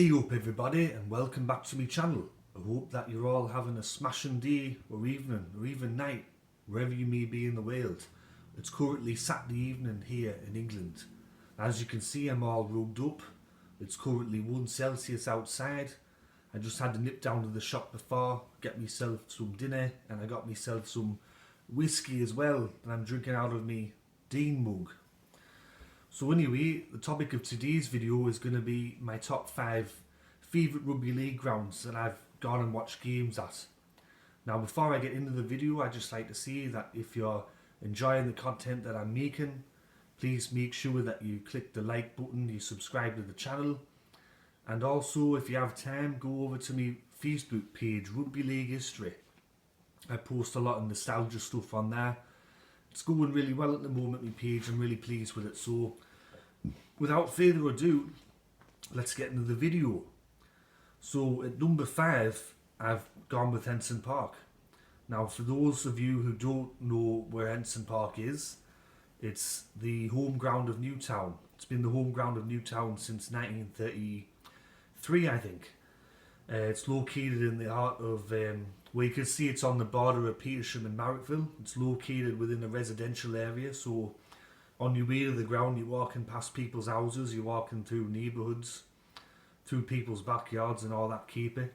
Hey up everybody and welcome back to my channel. I hope that you're all having a smashing day or evening or even night wherever you may be in the world. It's currently Saturday evening here in England. As you can see, I'm all rugged up. It's currently 1 Celsius outside. I just had to nip down to the shop before, get myself some dinner, and I got myself some whiskey as well that I'm drinking out of my Dean mug. So anyway, the topic of today's video is going to be my top 5 favourite rugby league grounds that I've gone and watched games at. Now before I get into the video, I'd just like to say that if you're enjoying the content that I'm making, please make sure that you click the like button, you subscribe to the channel, and also if you have time, go over to my Facebook page, Rugby League History. I post a lot of nostalgia stuff on there. It's going really well at the moment, my page. I'm really pleased with it. So, without further ado, let's get into the video. So, at number 5, I've gone with Henson Park. Now, for those of you who don't know where Henson Park is, it's the home ground of Newtown. It's been the home ground of Newtown since 1933, I think. It's located in the heart of, well, you can see it's on the border of Petersham and Marrickville. It's located within a residential area, so on your way to the ground, you're walking past people's houses, you're walking through neighbourhoods, through people's backyards and all that caper.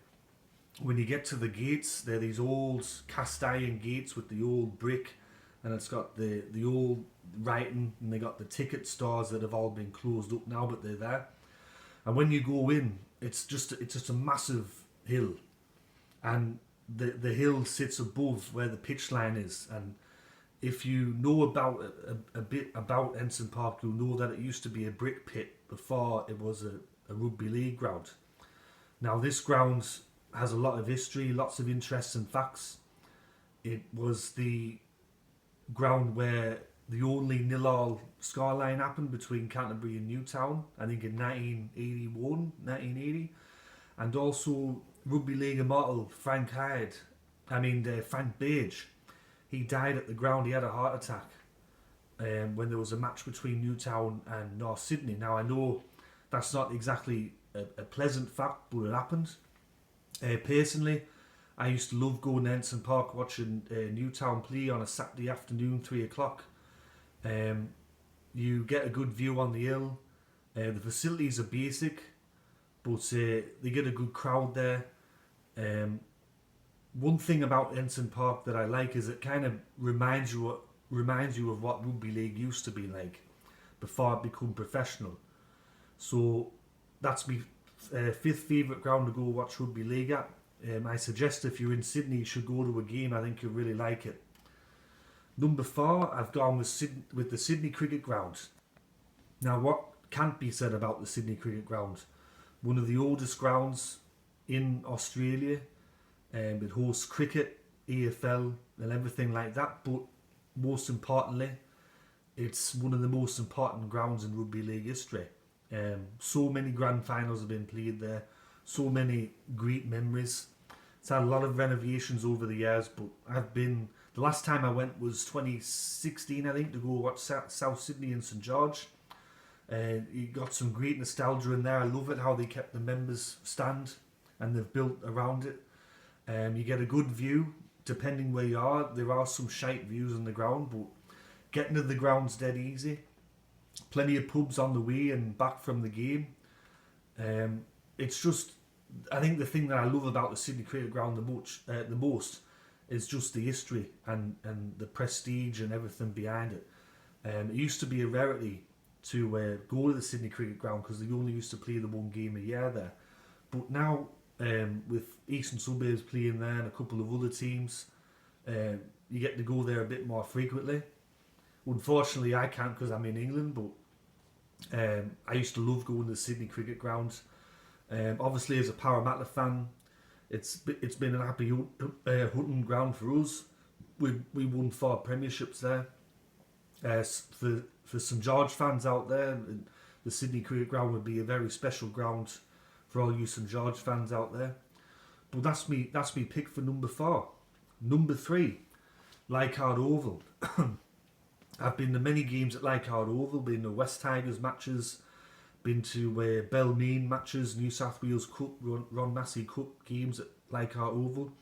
When you get to the gates, they're these old cast iron gates with the old brick, and it's got the old writing, and they got the ticket stores that have all been closed up now, but they're there. And when you go in, it's just a massive hill, and the hill sits above where the pitch line is. And if you know about a bit about Henson Park, you'll know that it used to be a brick pit before it was a rugby league ground. Now this ground has a lot of history, lots of interesting facts. It was the ground where the only 0-0 scoreline happened between Canterbury and Newtown, I think in 1980, and also rugby league immortal Frank Bage. He died at the ground. He had a heart attack when there was a match between Newtown and North Sydney. Now I know that's not exactly a pleasant fact, but it happened. Personally, I used to love going to Henson Park watching Newtown play on a Saturday afternoon, 3 o'clock. You get a good view on the hill. The facilities are basic, but they get a good crowd there. One thing about Henson Park that I like is it kind of reminds you of what rugby league used to be like before it became professional. So that's my 5th favourite ground to go watch rugby league at. I suggest if you're in Sydney, you should go to a game. I think you'll really like it. Number 4, I've gone with the Sydney Cricket Ground. Now, what can't be said about the Sydney Cricket Ground? One of the oldest grounds in Australia. It hosts cricket, AFL and everything like that. But most importantly, it's one of the most important grounds in rugby league history. So many grand finals have been played there. So many great memories. It's had a lot of renovations over the years, but the last time I went was 2016, I think, to go watch South Sydney and St George. You got some great nostalgia in there. I love it how they kept the members stand and they've built around it. You get a good view depending where you are. There are some shite views on the ground, but getting to the ground's dead easy. Plenty of pubs on the way and back from the game. It's just, I think the thing that I love about the Sydney Cricket Ground the most is just the history and the prestige and everything behind it. It used to be a rarity to go to the Sydney Cricket Ground because they only used to play the one game a year there. But now, with Eastern Suburbs playing there and a couple of other teams, you get to go there a bit more frequently. Unfortunately, I can't because I'm in England, but I used to love going to the Sydney Cricket Ground. Obviously, as a Parramatta fan, it's been an happy hunting ground for us. We won 4 premierships there. For St George fans out there, the Sydney Cricket Ground would be a very special ground for all you St George fans out there. But that's me pick for number 4. Number 3, Leichhardt Oval. I've been to many games at Leichhardt Oval, been to West Tigers matches, been to Belmean matches, New South Wales Cup, Ron Massey Cup games at Leichhardt Oval.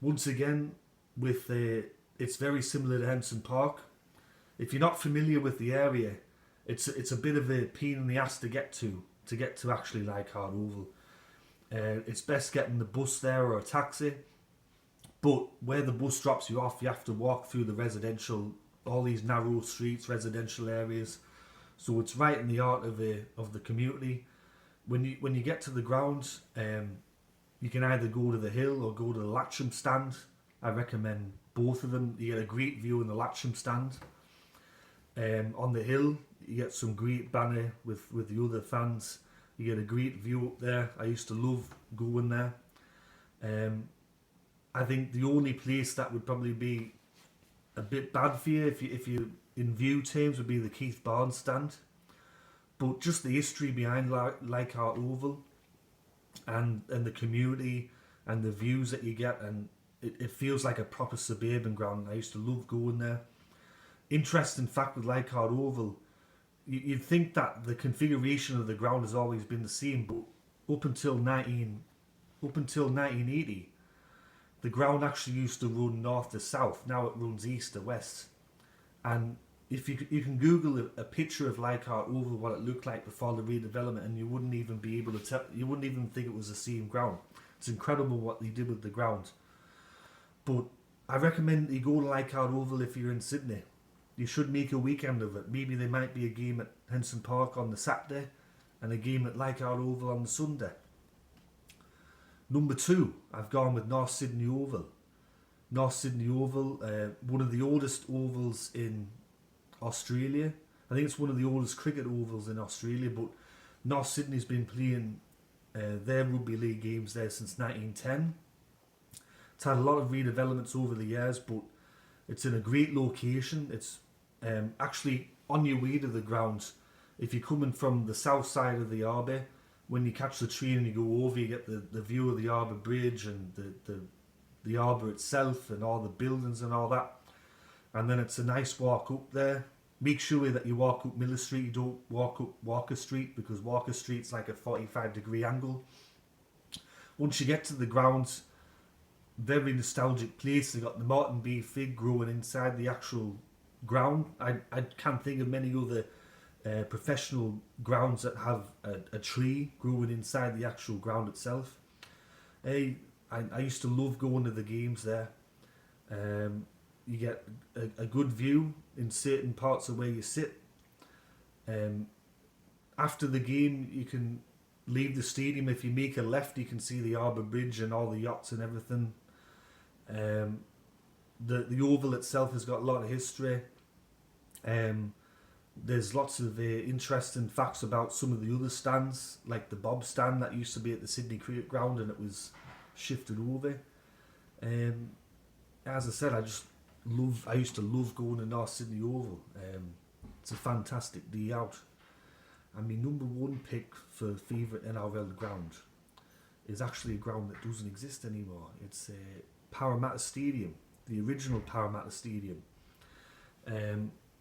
Once again, with it's very similar to Henson Park. If you're not familiar with the area, it's a bit of a pain in the ass to get to actually Leichhardt Oval. It's best getting the bus there or a taxi. But where the bus drops you off, you have to walk through the residential, all these narrow streets, residential areas. So it's right in the heart of the community. When you get to the grounds, you can either go to the hill or go to the Leichhardt stand. I recommend both of them. You get a great view in the Leichhardt stand. On the hill, you get some great banner with the other fans. You get a great view up there. I used to love going there. I think the only place that would probably be a bit bad for you if you in view terms would be the Keith Barnes stand. But just the history behind Leichhardt Oval and the community and the views that you get, and it feels like a proper suburban ground. I used to love going there. Interesting fact with Leichhardt Oval, you'd think that the configuration of the ground has always been the same, but up until 1980, the ground actually used to run north to south. Now it runs east to west. And if you can Google a picture of Leichhardt Oval, what it looked like before the redevelopment, and you wouldn't even be able to tell. You wouldn't even think it was the same ground. It's incredible what they did with the ground. But I recommend you go to Leichhardt Oval if you're in Sydney. You should make a weekend of it. Maybe there might be a game at Henson Park on the Saturday and a game at Leichhardt Oval on the Sunday. Number 2, I've gone with North Sydney Oval. North Sydney Oval, one of the oldest ovals in Australia. I think it's one of the oldest cricket ovals in Australia, but North Sydney's been playing their rugby league games there since 1910. It's had a lot of redevelopments over the years, but it's in a great location. It's actually on your way to the grounds. If you're coming from the south side of the harbour, when you catch the train and you go over, you get the view of the harbour bridge and the harbour itself and all the buildings and all that. And then it's a nice walk up there. Make sure that you walk up Miller Street, you don't walk up Walker Street, because Walker Street's like a 45-degree angle. Once you get to the grounds, very nostalgic place. They got the Martin B fig growing inside the actual ground. I can't think of many other professional grounds that have a tree growing inside the actual ground itself. I used to love going to the games there. You get a good view in certain parts of where you sit. After the game, you can leave the stadium. If you make a left, you can see the harbour bridge and all the yachts and everything. The oval itself has got a lot of history. There's lots of interesting facts about some of the other stands, like the Bob stand that used to be at the Sydney Cricket Ground and it was shifted over. As I said, I used to love going to North Sydney Oval. It's a fantastic day out. And my number 1 pick for favourite NRL ground is actually a ground that doesn't exist anymore. It's Parramatta Stadium, the original Parramatta Stadium.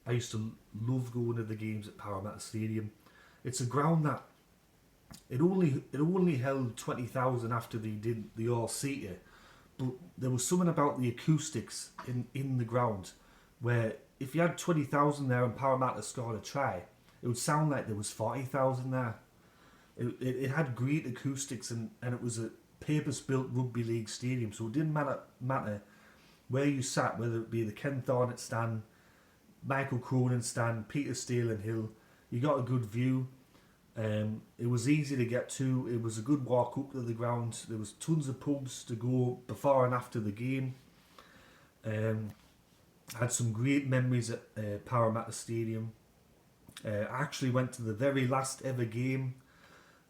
I used to love going to the games at Parramatta Stadium. It's a ground that it only held 20,000 after they did the all-seater, but there was something about the acoustics in the ground where if you had 20,000 there and Parramatta scored a try, it would sound like there was 40,000 there. It had great acoustics and it was a purpose-built rugby league stadium, so it didn't matter where you sat, whether it be the Ken Thornett stand, Michael Cronin stand, Peter Steele and Hill. You got a good view. It was easy to get to. It was a good walk up to the ground. There was tons of pubs to go before and after the game. I had some great memories at Parramatta Stadium. I actually went to the very last ever game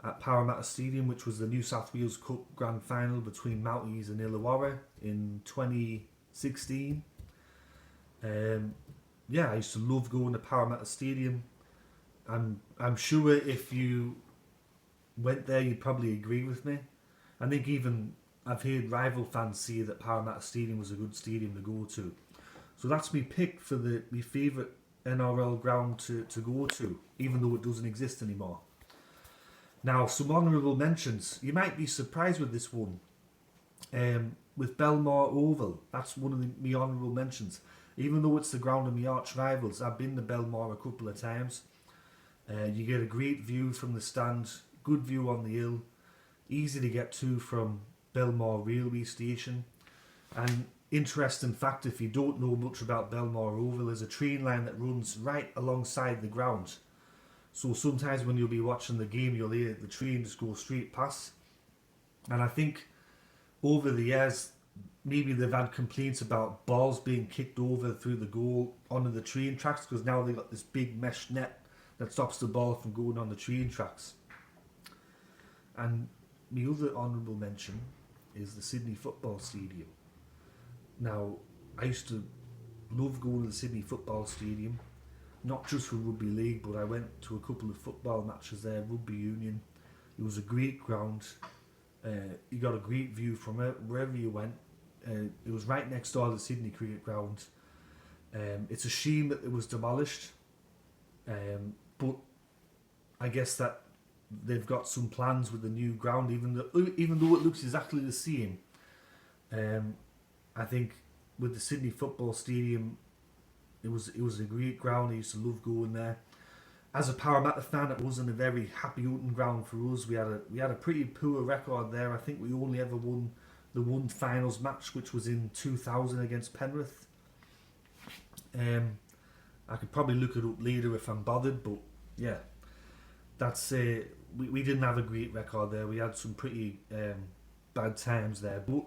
at Parramatta Stadium, which was the New South Wales Cup Grand Final between Mounties and Illawarra in 2016. I used to love going to Parramatta Stadium. I'm sure if you went there, you'd probably agree with me. I think even I've heard rival fans say that Parramatta Stadium was a good stadium to go to. So that's my pick for my favourite NRL ground to go to, even though it doesn't exist anymore. Now, some honourable mentions. You might be surprised with this one. With Belmore Oval, that's one of my honourable mentions. Even though it's the ground of my arch rivals, I've been to Belmore a couple of times. You get a great view from the stand, good view on the hill, easy to get to from Belmore railway station. And interesting fact, if you don't know much about Belmore Oval, there's a train line that runs right alongside the ground. So sometimes when you'll be watching the game, you'll hear the train just go straight past. And I think over the years, maybe they've had complaints about balls being kicked over through the goal onto the train tracks, because now they've got this big mesh net that stops the ball from going on the train tracks. And my other honourable mention is the Sydney Football Stadium. Now, I used to love going to the Sydney Football Stadium, not just for rugby league, but I went to a couple of football matches there, rugby union. It was a great ground. You got a great view from wherever you went. It was right next door to the Sydney Cricket Ground. It's a shame that it was demolished, but I guess that they've got some plans with the new ground, even though it looks exactly the same. I think with the Sydney Football Stadium, it was a great ground. I used to love going there. As a Parramatta fan, it wasn't a very happy hunting ground for us. We had a pretty poor record there. I think we only ever won the one finals match, which was in 2000 against Penrith. I could probably look it up later if I'm bothered, but yeah, that's we didn't have a great record there. We had some pretty bad times there, but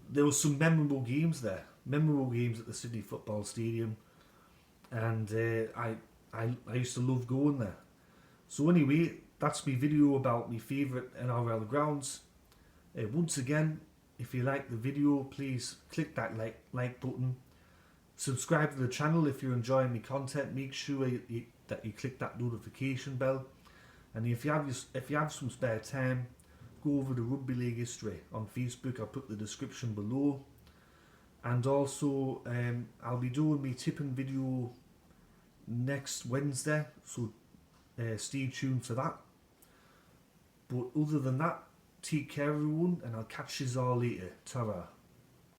there was some memorable games there. Memorable games at the Sydney Football Stadium, and I used to love going there. So anyway, that's my video about my favourite NRL grounds. Once again, if you like the video, please click that like button. Subscribe to the channel if you're enjoying my content. Make sure that you click that notification bell. And if you have some spare time, go over to Rugby League History on Facebook. I'll put the description below. And also, I'll be doing my tipping video next Wednesday, so stay tuned for that. But other than that, take care everyone, and I'll catch you all later. Ta-ra.